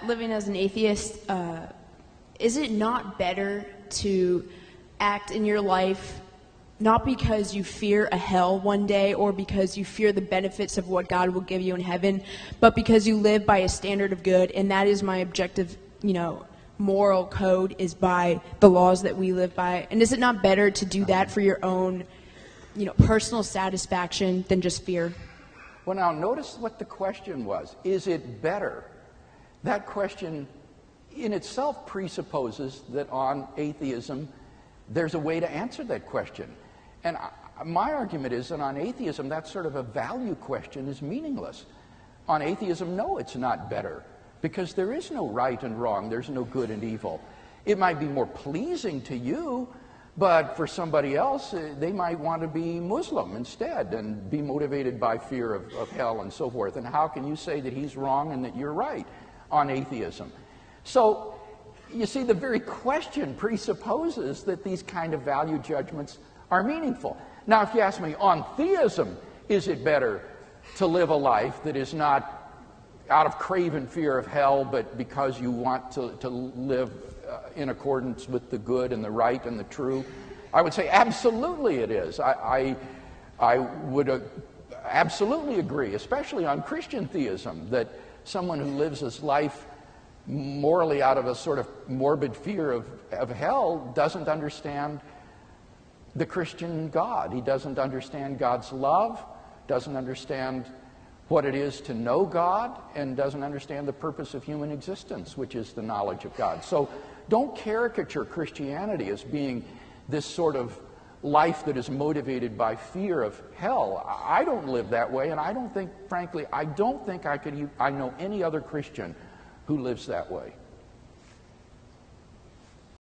Living as an atheist, is it not better to act in your life not because you fear a hell one day or because you fear the benefits of what God will give you in heaven, but because you live by a standard of good, and that is my objective, moral code is by the laws that we live by? And is it not better to do that for your own, personal satisfaction than just fear? Well, now notice what the question was. Is it better? That question in itself presupposes that on atheism there's a way to answer that question. And my argument is that on atheism, that sort of a value question is meaningless. On atheism, no, it's not better, because there is no right and wrong. There's no good and evil. It might be more pleasing to you, but for somebody else, they might want to be Muslim instead and be motivated by fear of hell and so forth. And how can you say that he's wrong and that you're right on atheism? So, you see, the very question presupposes that these kind of value judgments are meaningful. Now, if you ask me on theism, is it better to live a life that is not out of craven fear of hell, but because you want to live in accordance with the good and the right and the true? I would say absolutely it is. I would absolutely agree, especially on Christian theism, that someone who lives his life morally out of a sort of morbid fear of hell doesn't understand the Christian God. He doesn't understand God's love, doesn't understand what it is to know God, and doesn't understand the purpose of human existence, which is the knowledge of God. So don't caricature Christianity as being this sort of life that is motivated by fear of hell. I don't live that way, and I don't think I know any other Christian who lives that way.